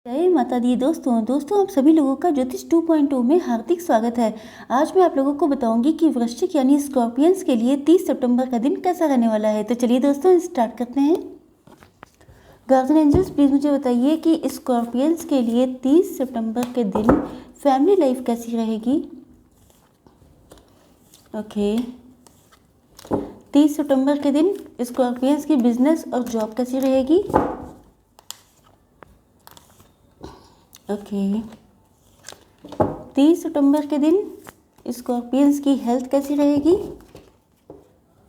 जय माता दी दोस्तों आप सभी लोगों का ज्योतिष 2.0 में हार्दिक स्वागत है। आज मैं आप लोगों को बताऊंगी कि वृश्चिक यानी स्कॉर्पियंस के लिए 30 सितंबर का दिन कैसा रहने वाला है। तो चलिए दोस्तों स्टार्ट करते हैं। गार्जियन एंजल्स प्लीज़ मुझे बताइए कि स्कॉर्पियंस के लिए 30 सितंबर के दिन फैमिली लाइफ कैसी रहेगी। ओके, 30 सितंबर के दिन स्कॉर्पियंस की बिजनेस और जॉब कैसी रहेगी। ओके, 30 सितंबर के दिन स्कॉर्पियंस की हेल्थ कैसी रहेगी।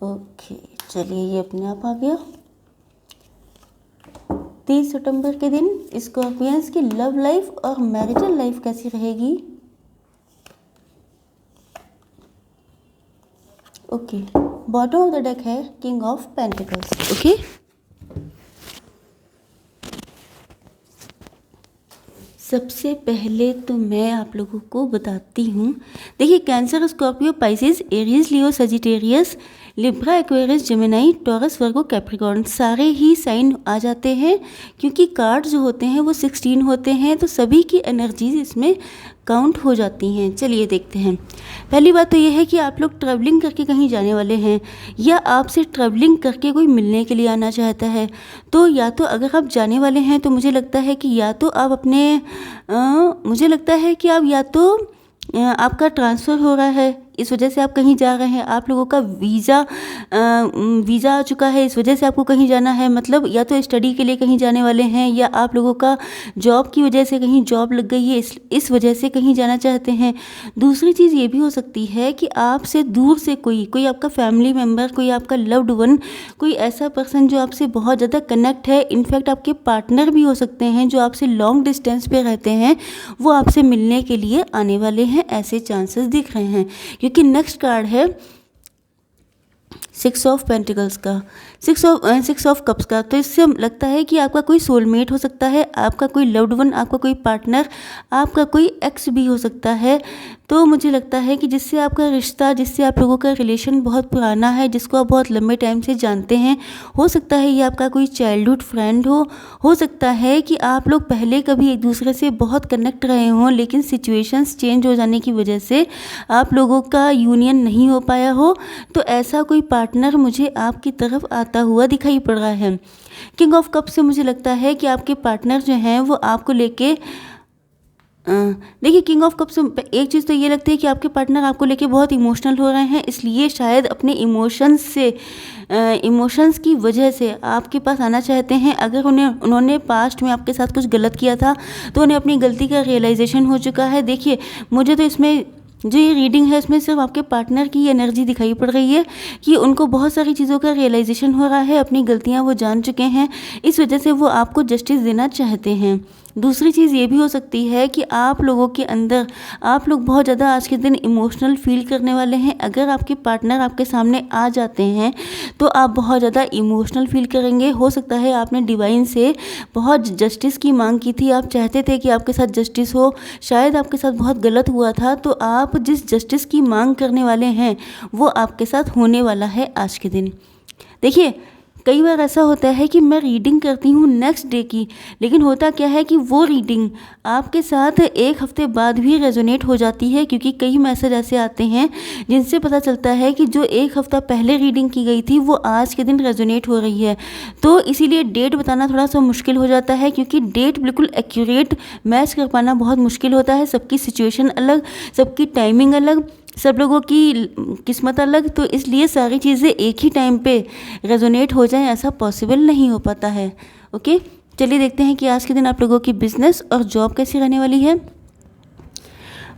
ओके, चलिए ये अपने आप आ गया। 30 सितंबर के दिन स्कॉर्पियंस की लव लाइफ और मैरिटल लाइफ कैसी रहेगी। Okay, bottom of the deck है किंग ऑफ पेंटिकल्स। ओके, सबसे पहले तो मैं आप लोगों को बताती हूँ। देखिए, Cancer, Scorpio, Pisces, Aries, Leo, Sagittarius, Libra, Aquarius, Gemini, Taurus, Virgo, Capricorn सारे ही साइन आ जाते हैं, क्योंकि कार्ड जो होते हैं वो 16 होते हैं, तो सभी की एनर्जीज इसमें काउंट हो जाती हैं। चलिए देखते हैं। पहली बात तो ये है कि आप लोग ट्रैवलिंग करके कहीं जाने वाले हैं या आपसे ट्रैवलिंग करके कोई मिलने के लिए आना चाहता है। तो या तो अगर आप जाने वाले हैं तो मुझे लगता है कि या तो आप मुझे लगता है कि आप या तो आपका ट्रांसफ़र हो रहा है, इस वजह से आप कहीं जा रहे हैं। आप लोगों का वीज़ा आ चुका है, इस वजह से आपको कहीं जाना है। मतलब या तो स्टडी के लिए कहीं जाने वाले हैं या आप लोगों का जॉब की वजह से कहीं जॉब लग गई है, इस वजह से कहीं जाना चाहते हैं। दूसरी चीज़ ये भी हो सकती है कि आपसे दूर से कोई आपका फैमिली मेम्बर, कोई आपका लव्ड वन, कोई ऐसा पर्सन जो आपसे बहुत ज़्यादा कनेक्ट है, इनफैक्ट आपके पार्टनर भी हो सकते हैं जो आपसे लॉन्ग डिस्टेंस पे रहते हैं, वो आपसे मिलने के लिए आने वाले हैं। ऐसे चांसेस दिख रहे हैं, क्योंकि नेक्स्ट कार्ड है 6 ऑफ पेंटिकल्स का, 6 ऑफ कप्स का। तो इससे लगता है कि आपका कोई सोलमेट हो सकता है, आपका कोई लव्ड वन, आपका कोई पार्टनर, आपका कोई एक्स भी हो सकता है। तो मुझे लगता है कि जिससे आपका रिश्ता, जिससे आप लोगों का रिलेशन बहुत पुराना है, जिसको आप बहुत लंबे टाइम से जानते हैं, हो सकता है ये आपका कोई चाइल्डहुड फ्रेंड हो सकता है कि आप लोग पहले कभी एक दूसरे से बहुत कनेक्ट रहे हों, लेकिन सिचुएशंस चेंज हो जाने की वजह से आप लोगों का यूनियन नहीं हो पाया हो। तो ऐसा कोई पार्टनर मुझे आपकी तरफ आता हुआ दिखाई पड़ रहा है। किंग ऑफ कप से मुझे लगता है कि आपके पार्टनर जो हैं वो आपको लेके देखिए, किंग ऑफ कप से एक चीज़ तो ये लगती है कि आपके पार्टनर आपको लेके बहुत इमोशनल हो रहे हैं, इसलिए शायद अपने इमोशंस की वजह से आपके पास आना चाहते हैं। अगर उन्होंने पास्ट में आपके साथ कुछ गलत किया था तो उन्हें अपनी गलती का रियलाइजेशन हो चुका है। देखिए, मुझे तो इसमें जो ये रीडिंग है इसमें सिर्फ आपके पार्टनर की एनर्जी दिखाई पड़ रही है कि उनको बहुत सारी चीज़ों का रियलाइजेशन हो रहा है, अपनी गलतियां वो जान चुके हैं, इस वजह से वो आपको जस्टिस देना चाहते हैं। दूसरी चीज़ ये भी हो सकती है कि आप लोगों के अंदर, आप लोग बहुत ज़्यादा आज के दिन इमोशनल फील करने वाले हैं। अगर आपके पार्टनर आपके सामने आ जाते हैं तो आप बहुत ज़्यादा इमोशनल फील करेंगे। हो सकता है आपने डिवाइन से बहुत जस्टिस की मांग की थी, आप चाहते थे कि आपके साथ जस्टिस हो, शायद आपके साथ बहुत गलत हुआ था, तो आप जिस जस्टिस की मांग करने वाले हैं वो आपके साथ होने वाला है आज के दिन। देखिए, कई बार ऐसा होता है कि मैं रीडिंग करती हूँ नेक्स्ट डे की, लेकिन होता क्या है कि वो रीडिंग आपके साथ एक हफ्ते बाद भी रेजोनेट हो जाती है, क्योंकि कई मैसेज ऐसे आते हैं जिनसे पता चलता है कि जो एक हफ्ता पहले रीडिंग की गई थी वो आज के दिन रेजोनेट हो रही है। तो इसीलिए डेट बताना थोड़ा सा मुश्किल हो जाता है, क्योंकि डेट बिल्कुल एक्यूरेट मैच कर पाना बहुत मुश्किल होता है। सबकी सिचुएशन अलग, सबकी टाइमिंग अलग, सब लोगों की किस्मत अलग, तो इसलिए सारी चीज़ें एक ही टाइम पे रेजोनेट हो जाएं ऐसा पॉसिबल नहीं हो पाता है। ओके, चलिए देखते हैं कि आज के दिन आप लोगों की बिजनेस और जॉब कैसी रहने वाली है।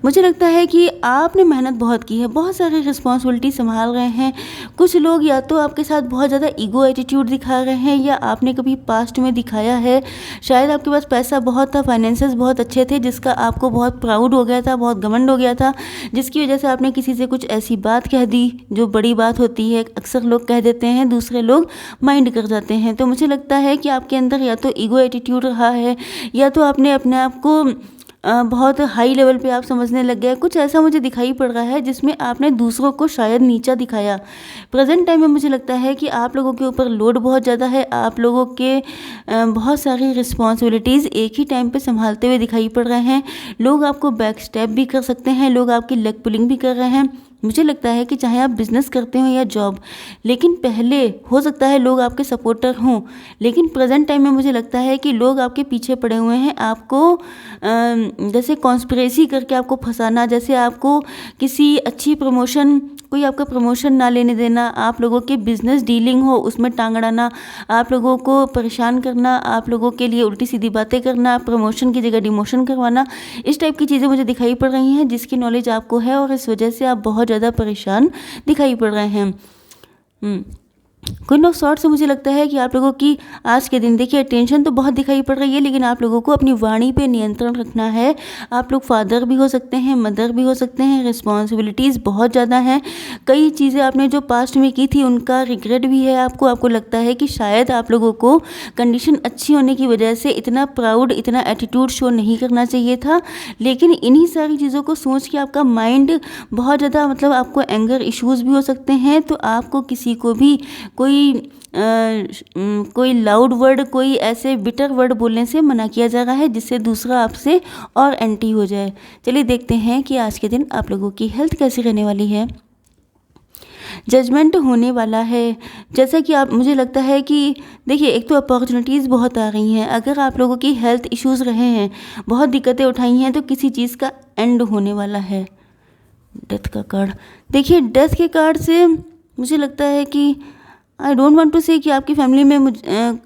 मुझे लगता है कि आपने मेहनत बहुत की है, बहुत सारी रिस्पॉन्सिबिलिटी संभाल रहे हैं। कुछ लोग या तो आपके साथ बहुत ज़्यादा ईगो एटीट्यूड दिखा रहे हैं या आपने कभी पास्ट में दिखाया है। शायद आपके पास पैसा बहुत था, फाइनेंसेस बहुत अच्छे थे, जिसका आपको बहुत प्राउड हो गया था, बहुत घमंड हो गया था, जिसकी वजह से आपने किसी से कुछ ऐसी बात कह दी जो बड़ी बात होती है। अक्सर लोग कह देते हैं, दूसरे लोग माइंड कर जाते हैं। तो मुझे लगता है कि आपके अंदर या तो ईगो एटीट्यूड रहा है या तो आपने अपने आप को बहुत हाई लेवल पे आप समझने लग गए। कुछ ऐसा मुझे दिखाई पड़ रहा है जिसमें आपने दूसरों को शायद नीचा दिखाया। प्रेजेंट टाइम में मुझे लगता है कि आप लोगों के ऊपर लोड बहुत ज़्यादा है। आप लोगों के बहुत सारी रिस्पॉन्सिबिलिटीज़ एक ही टाइम पे संभालते हुए दिखाई पड़ रहे हैं। लोग आपको बैक स्टेप भी कर सकते हैं, लोग आपकी लेग पुलिंग भी कर रहे हैं। मुझे लगता है कि चाहे आप बिज़नेस करते हो या जॉब, लेकिन पहले हो सकता है लोग आपके सपोर्टर हों, लेकिन प्रेजेंट टाइम में मुझे लगता है कि लोग आपके पीछे पड़े हुए हैं। आपको जैसे कॉन्स्पिरेसी करके आपको फंसाना, जैसे आपको किसी अच्छी प्रमोशन, कोई आपका प्रमोशन ना लेने देना, आप लोगों की बिज़नेस डीलिंग हो उसमें टांग अड़ाना, आप लोगों को परेशान करना, आप लोगों के लिए उल्टी सीधी बातें करना, प्रमोशन की जगह डिमोशन करवाना, इस टाइप की चीज़ें मुझे दिखाई पड़ रही हैं जिसकी नॉलेज आपको है और इस वजह से आप बहुत ज़्यादा परेशान दिखाई पड़ रहे हैं। क्वीन ऑफ सॉर्ड्स से मुझे लगता है कि आप लोगों की आज के दिन, देखिए टेंशन तो बहुत दिखाई पड़ रही है, लेकिन आप लोगों को अपनी वाणी पे नियंत्रण रखना है। आप लोग फादर भी हो सकते हैं, मदर भी हो सकते हैं, रिस्पॉन्सिबिलिटीज़ बहुत ज़्यादा हैं। कई चीज़ें आपने जो पास्ट में की थी उनका रिग्रेट भी है आपको लगता है कि शायद आप लोगों को कंडीशन अच्छी होने की वजह से इतना प्राउड, इतना एटीट्यूड शो नहीं करना चाहिए था, लेकिन इन्हीं सारी चीज़ों को सोच के आपका माइंड बहुत ज़्यादा, मतलब आपको एंगर इश्यूज़ भी हो सकते हैं। तो आपको किसी को भी कोई लाउड वर्ड, कोई ऐसे बिटर वर्ड बोलने से मना किया जा रहा है जिससे दूसरा आपसे और एंटी हो जाए। चलिए देखते हैं कि आज के दिन आप लोगों की हेल्थ कैसी रहने वाली है। जजमेंट होने वाला है, जैसा कि आप, मुझे लगता है कि देखिए एक तो अपॉर्चुनिटीज़ बहुत आ रही हैं। अगर आप लोगों की हेल्थ इश्यूज़ रहे हैं, बहुत दिक्कतें उठाई हैं, तो किसी चीज़ का एंड होने वाला है। डेथ का कार्ड, देखिए डेथ के कार्ड से मुझे लगता है कि आई डोंट वांट टू से कि आपकी फैमिली में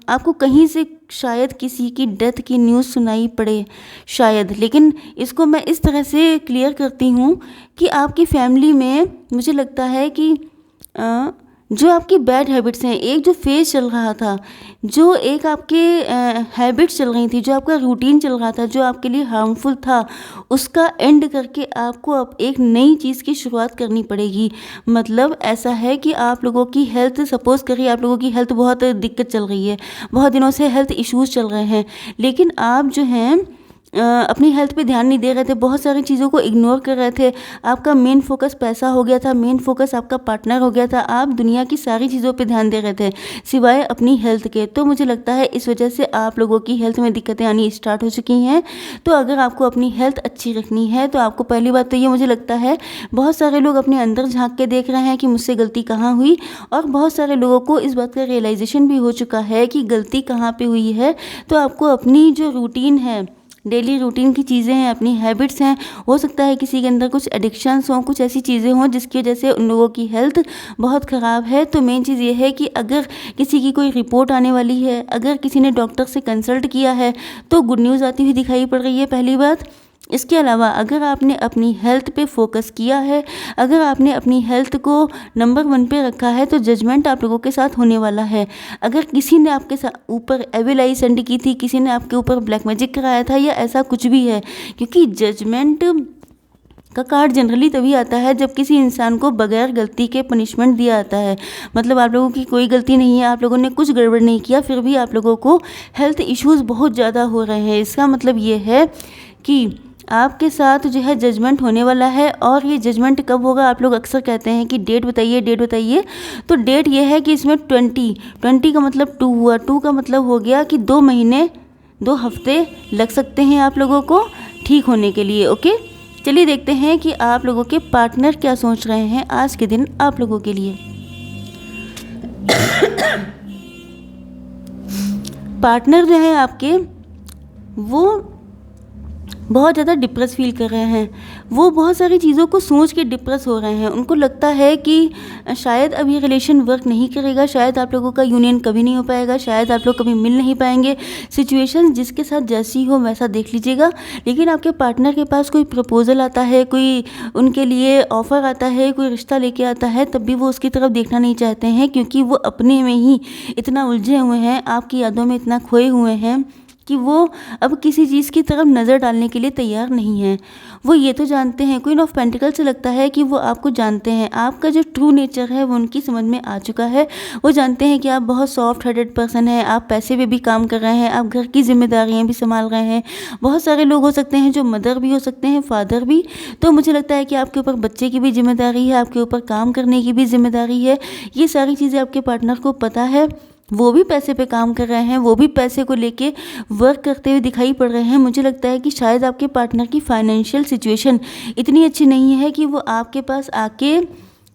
आपको कहीं से शायद किसी की डेथ की न्यूज़ सुनाई पड़े शायद, लेकिन इसको मैं इस तरह से क्लियर करती हूँ कि आपकी फैमिली में मुझे लगता है कि जो आपकी बैड हैबिट्स हैं, एक जो फेज चल रहा था, जो एक आपके हैबिट्स चल रही थी, जो आपका रूटीन चल रहा था, जो आपके लिए हार्मफुल था, उसका एंड करके आपको अब एक नई चीज़ की शुरुआत करनी पड़ेगी। मतलब ऐसा है कि आप लोगों की हेल्थ, सपोज़ करिए आप लोगों की हेल्थ बहुत दिक्कत चल रही है, बहुत दिनों से हेल्थ इश्यूज़ चल रहे हैं, लेकिन आप जो हैं अपनी हेल्थ पे ध्यान नहीं दे रहे थे, बहुत सारी चीज़ों को इग्नोर कर रहे थे। आपका मेन फोकस पैसा हो गया था, मेन फोकस आपका पार्टनर हो गया था, आप दुनिया की सारी चीज़ों पे ध्यान दे रहे थे सिवाय अपनी हेल्थ के। तो मुझे लगता है इस वजह से आप लोगों की हेल्थ में दिक्कतें आनी स्टार्ट हो चुकी हैं। तो अगर आपको अपनी हेल्थ अच्छी रखनी है तो आपको पहली बात तो ये, मुझे लगता है बहुत सारे लोग अपने अंदर झाँक के देख रहे हैं कि मुझसे गलती कहाँ हुई, और बहुत सारे लोगों को इस बात का रियलाइजेशन भी हो चुका है कि गलती कहाँ पर हुई है। तो आपको अपनी जो रूटीन है, डेली रूटीन की चीज़ें हैं, अपनी हैबिट्स हैं, हो सकता है किसी के अंदर कुछ एडिक्शंस हों, कुछ ऐसी चीज़ें हों जिसकी वजह से उन लोगों की हेल्थ बहुत ख़राब है। तो मेन चीज़ ये है कि अगर किसी की कोई रिपोर्ट आने वाली है, अगर किसी ने डॉक्टर से कंसल्ट किया है, तो गुड न्यूज़ आती हुई दिखाई पड़ रही है, पहली बात। इसके अलावा अगर आपने अपनी हेल्थ पे फोकस किया है, अगर आपने अपनी हेल्थ को नंबर 1 पे रखा है, तो जजमेंट आप लोगों के साथ होने वाला है। अगर किसी ने आपके ऊपर एविल आई सेंड की थी, किसी ने आपके ऊपर ब्लैक मैजिक कराया था, या ऐसा कुछ भी है, क्योंकि जजमेंट का कार्ड जनरली तभी आता है जब किसी इंसान को बगैर गलती के पनिशमेंट दिया जाता है। मतलब आप लोगों की कोई गलती नहीं है, आप लोगों ने कुछ गड़बड़ नहीं किया, फिर भी आप लोगों को हेल्थ इश्यूज़ बहुत ज़्यादा हो रहे हैं। इसका मतलब ये है कि आपके साथ जो है जजमेंट होने वाला है। और ये जजमेंट कब होगा, आप लोग अक्सर कहते हैं कि डेट बताइए, डेट बताइए। तो डेट ये है कि इसमें 20 का मतलब 2 हुआ, 2 का मतलब हो गया कि 2 महीने 2 हफ्ते लग सकते हैं आप लोगों को ठीक होने के लिए। ओके, चलिए देखते हैं कि आप लोगों के पार्टनर क्या सोच रहे हैं आज के दिन आप लोगों के लिए। पार्टनर जो है आपके, वो बहुत ज़्यादा डिप्रेस फील कर रहे हैं, वो बहुत सारी चीज़ों को सोच के डिप्रेस हो रहे हैं। उनको लगता है कि शायद अब ये रिलेशन वर्क नहीं करेगा, शायद आप लोगों का यूनियन कभी नहीं हो पाएगा, शायद आप लोग कभी मिल नहीं पाएंगे। सिचुएशन जिसके साथ जैसी हो वैसा देख लीजिएगा। लेकिन आपके पार्टनर के पास कोई प्रपोजल आता है, कोई उनके लिए ऑफ़र आता है, कोई रिश्ता लेके आता है, तब भी वो उसकी तरफ देखना नहीं चाहते हैं, क्योंकि वो अपने में ही इतना उलझे हुए हैं, आपकी यादों में इतना खोए हुए हैं कि वो अब किसी चीज़ की तरफ नज़र डालने के लिए तैयार नहीं है। वो ये तो जानते हैं, क्वीन ऑफ पेंटिकल से लगता है कि वो आपको जानते हैं, आपका जो ट्रू नेचर है वो उनकी समझ में आ चुका है। वो जानते हैं कि आप बहुत सॉफ्ट हार्टेड पर्सन हैं, आप पैसे पे भी काम कर रहे हैं, आप घर की जिम्मेदारियां भी संभाल रहे हैं। बहुत सारे लोग हो सकते हैं जो मदर भी हो सकते हैं, फादर भी। तो मुझे लगता है कि आपके ऊपर बच्चे की भी जिम्मेदारी है, आपके ऊपर काम करने की भी जिम्मेदारी है। ये सारी चीज़ें आपके पार्टनर को पता है। वो भी पैसे पे काम कर रहे हैं, वो भी पैसे को लेके वर्क करते हुए दिखाई पड़ रहे हैं। मुझे लगता है कि शायद आपके पार्टनर की फाइनेंशियल सिचुएशन इतनी अच्छी नहीं है कि वो आपके पास आके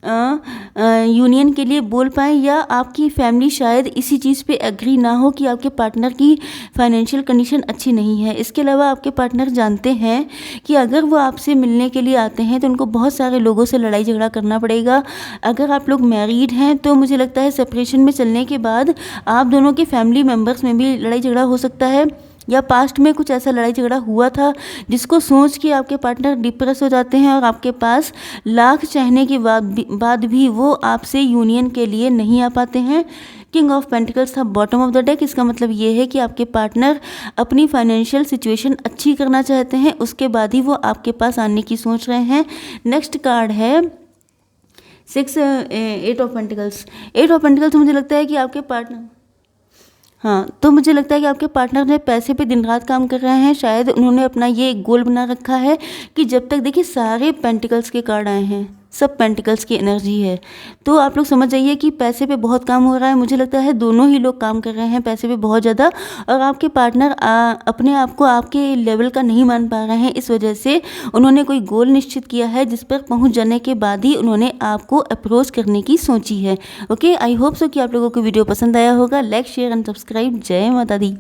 यूनियन के लिए बोल पाएँ, या आपकी फैमिली शायद इसी चीज़ पे एग्री ना हो कि आपके पार्टनर की फाइनेंशियल कंडीशन अच्छी नहीं है। इसके अलावा आपके पार्टनर जानते हैं कि अगर वो आपसे मिलने के लिए आते हैं तो उनको बहुत सारे लोगों से लड़ाई झगड़ा करना पड़ेगा। अगर आप लोग मैरिड हैं तो मुझे लगता है सेपरेशन में चलने के बाद आप दोनों के फैमिली मेम्बर्स में भी लड़ाई झगड़ा हो सकता है, या पास्ट में कुछ ऐसा लड़ाई झगड़ा हुआ था जिसको सोच के आपके पार्टनर डिप्रेस हो जाते हैं और आपके पास लाख चाहने के बाद भी वो आपसे यूनियन के लिए नहीं आ पाते हैं। किंग ऑफ पेंटिकल्स था बॉटम ऑफ द डेक। इसका मतलब ये है कि आपके पार्टनर अपनी फाइनेंशियल सिचुएशन अच्छी करना चाहते हैं, उसके बाद ही वो आपके पास आने की सोच रहे हैं। नेक्स्ट कार्ड है eight of pentacles. Eight of pentacles मुझे लगता है कि आपके पार्टनर, हाँ, तो मुझे लगता है कि आपके पार्टनर ने पैसे पे दिन रात काम कर रहे हैं। शायद उन्होंने अपना ये एक गोल बना रखा है कि जब तक, देखिए सारे पेंटिकल्स के कार्ड आए हैं, सब पेंटिकल्स की एनर्जी है, तो आप लोग समझ जाइए कि पैसे पे बहुत काम हो रहा है। मुझे लगता है दोनों ही लोग काम कर रहे हैं पैसे पे बहुत ज़्यादा, और आपके पार्टनर अपने आप को आपके लेवल का नहीं मान पा रहे हैं। इस वजह से उन्होंने कोई गोल निश्चित किया है जिस पर पहुंच जाने के बाद ही उन्होंने आपको अप्रोच करने की सोची है। ओके, आई होप सो कि आप लोगों को वीडियो पसंद आया होगा। Like, share and subscribe. जय माता दी।